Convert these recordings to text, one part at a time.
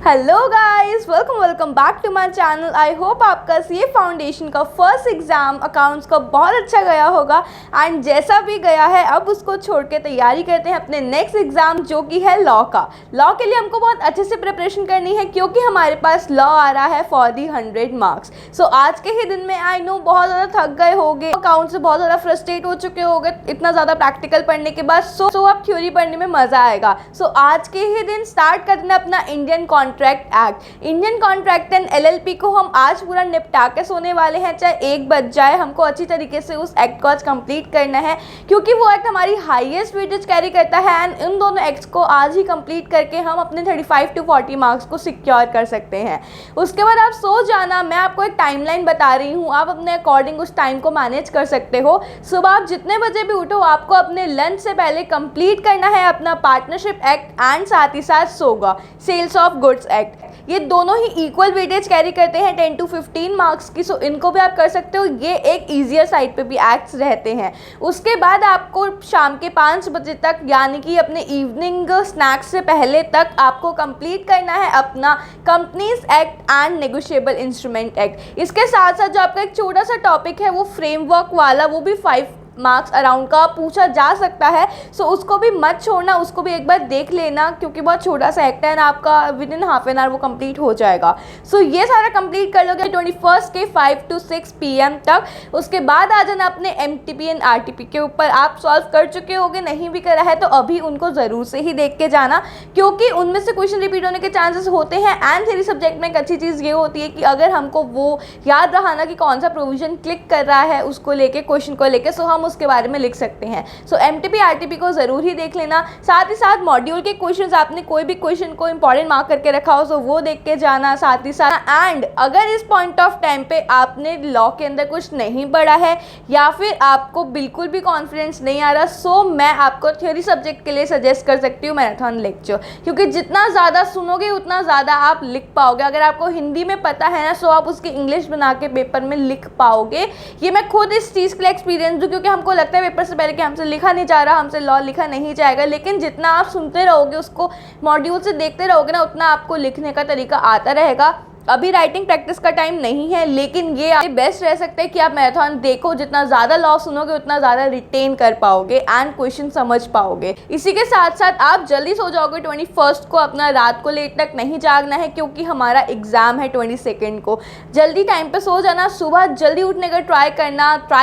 Hello guys, welcome back to my channel. I hope आपका CA foundation का first exam accounts का बहुत अच्छा गया होगा एंड जैसा भी गया है अब उसको छोड़ के तैयारी करते हैं अपने नेक्स्ट एग्ज़ाम जो कि है लॉ का। लॉ के लिए हमको बहुत अच्छे से प्रिपरेशन करनी है क्योंकि हमारे पास लॉ आ रहा है फॉर दी 100 मार्क्स। सो आज के ही दिन में आई नो बहुत ज़्यादा थक गए होगे, अकाउंट से बहुत ज़्यादा फ्रस्ट्रेट हो चुके होगे इतना ज़्यादा प्रैक्टिकल पढ़ने के बाद। सो अब थ्योरी पढ़ने में मज़ा आएगा। सो आज के ही दिन स्टार्ट करना अपना Indian contract act. Indian contract and LLP को हम आज पूरा निपटा के सोने वाले हैं, चाहे 1 बज जाए। हमको अच्छी तरीके से उस एक्ट को आज कंप्लीट करना है क्योंकि वो एक्ट हमारी हाईएस्ट वेटेज कैरी करता है एंड इन दोनों एक्ट्स को आज ही कंप्लीट करके हम अपने 35 to 40 मार्क्स को सिक्योर कर सकते हैं। उसके बाद आप सो जाना, मैं आपको एक टाइमलाइन बता रही हूँ, आप अपने अकॉर्डिंग उस टाइम को मैनेज कर सकते हो। सुबह आप जितने बजे भी उठो आपको अपने लंच से पहले कंप्लीट करना है अपना पार्टनरशिप एक्ट एंड साथ ही साथ सोगा सेल्स ऑफ गुड्स एक्ट। ये दोनों ही इक्वल वेटेज कैरी करते हैं 10 to 15 मार्क्स की। सो इनको भी आप कर सकते हो, ये एक ईजियर साइड पे भी एक्ट्स रहते हैं। उसके बाद आपको शाम के 5 बजे तक यानी कि अपने इवनिंग स्नैक्स से पहले तक आपको कंप्लीट करना है अपना companies act and negotiable instrument act. इसके साथ साथ जो आपका एक छोटा सा टॉपिक है वो फ्रेमवर्क वाला, वो भी 5 मार्क्स अराउंड का पूछा जा सकता है। सो उसको भी मत छोड़ना, उसको भी एक बार देख लेना क्योंकि बहुत छोटा सा एक्ट है ना, आपका with in half an hour वो कंप्लीट हो जाएगा। सो ये सारा कंप्लीट कर लोगे 21 के 5 to 6 PM तक। उसके बाद आ जाना अपने MTP एंड RTP के ऊपर। आप सॉल्व कर चुके होगे, नहीं भी करा है तो अभी उनको ज़रूर से ही देख के जाना क्योंकि उनमें से क्वेश्चन रिपीट होने के चांसेस होते हैं। एंड थ्योरी सब्जेक्ट में एक अच्छी चीज़ ये होती है कि अगर हमको वो याद रहा ना कि कौन सा प्रोविजन क्लिक कर रहा है उसको लेके, क्वेश्चन को लेके, सो हम उसके बारे में लिख सकते हैं। सो MTP RTP को ज़रूर ही देख लेना। साथ ही साथ मॉड्यूल के क्वेश्चंस, आपने कोई भी क्वेश्चन को इंपॉर्टेंट मार्क करके रखा हो तो वो देख के जाना साथ ही साथ। एंड अगर इस पॉइंट ऑफ टाइम पे आपने लॉ के अंदर कुछ नहीं पढ़ा है या फिर आपको बिल्कुल भी कॉन्फिडेंस नहीं आ रहा, सो मैं आपको थ्योरी सब्जेक्ट के लिए सजेस्ट कर सकती हूँ मैराथन लेक्चर, क्योंकि जितना ज़्यादा सुनोगे उतना ज़्यादा आप लिख पाओगे। अगर आपको हिंदी में पता है ना, सो आप उसकी इंग्लिश बना के पेपर में लिख पाओगे। ये मैं खुद इस चीज़ के लिए एक्सपीरियंस दूँ क्योंकि हमको लगता है पेपर से पहले कि हमसे लिखा नहीं जा रहा, हमसे लॉ लिखा नहीं जाएगा, लेकिन जितना आप सुनते रहोगे उसको मॉड्यूल से देखते रहोगे ना, उतना आपको लिखने का तरीका आता रहेगा। अभी राइटिंग प्रैक्टिस का टाइम नहीं है, लेकिन ये आपके बेस्ट रह सकते हैं कि आप मैराथन देखो। जितना ज़्यादा लॉ सुनोगे उतना ज़्यादा रिटेन कर पाओगे एंड क्वेश्चन समझ पाओगे। इसी के साथ साथ आप जल्दी सो जाओगे 21 को, अपना रात को लेट तक नहीं जागना है क्योंकि हमारा एग्ज़ाम है 22 को। जल्दी टाइम पे सो जाना, सुबह जल्दी उठने का ट्राई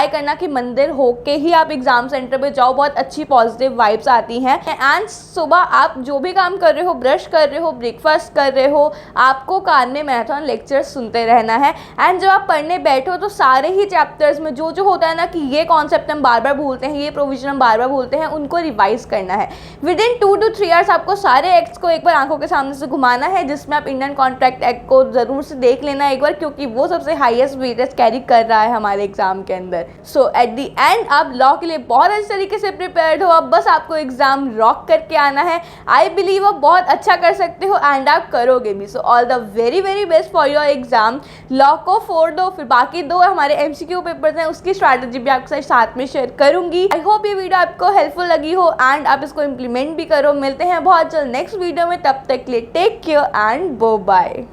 करना कि मंदिर होके ही आप एग्ज़ाम सेंटर पे जाओ, बहुत अच्छी पॉजिटिव वाइब्स आती हैं। एंड सुबह आप जो भी काम कर रहे हो, ब्रश कर रहे हो, ब्रेकफास्ट कर रहे हो, आपको कान में मैराथन लेक्चर सुनते रहना है। एंड जब आप पढ़ने बैठो तो सारे ही चैप्टर्स में जो जो होता है ना कि ये कॉन्सेप्ट हम बार बार भूलते हैं, ये प्रोविजन हम बार बार भूलते हैं, उनको रिवाइज करना है। विद इन 2 to 3 आवर्स आपको सारे एक्ट्स को एक बार आंखों के सामने से घुमाना है, जिसमें आप इंडियन कॉन्ट्रैक्ट एक्ट को ज़रूर से देख लेना एक बार क्योंकि वो सबसे हाईएस्ट वेटेज कैरी कर रहा है हमारे एग्जाम के अंदर। सो एट दी एंड आप लॉ के लिए बहुत अच्छे तरीके से प्रिपेयर्ड हो। अब बस आपको एग्जाम रॉक करके आना है। आई बिलीव आप बहुत अच्छा कर सकते हो एंड आप करोगे भी। So all the very very best for your exam. Law को 4 दो, फिर बाकी 2 हमारे MCQ पेपर्स हैं, उसकी स्ट्रैटेजी भी आपके साथ में शेयर करूंगी। आई होप ये वीडियो आपको हेल्पफुल लगी हो एंड आप इसको इम्प्लीमेंट भी करो। मिलते हैं बहुत जल्द नेक्स्ट वीडियो में, तब तक के लिए take care and bye bye.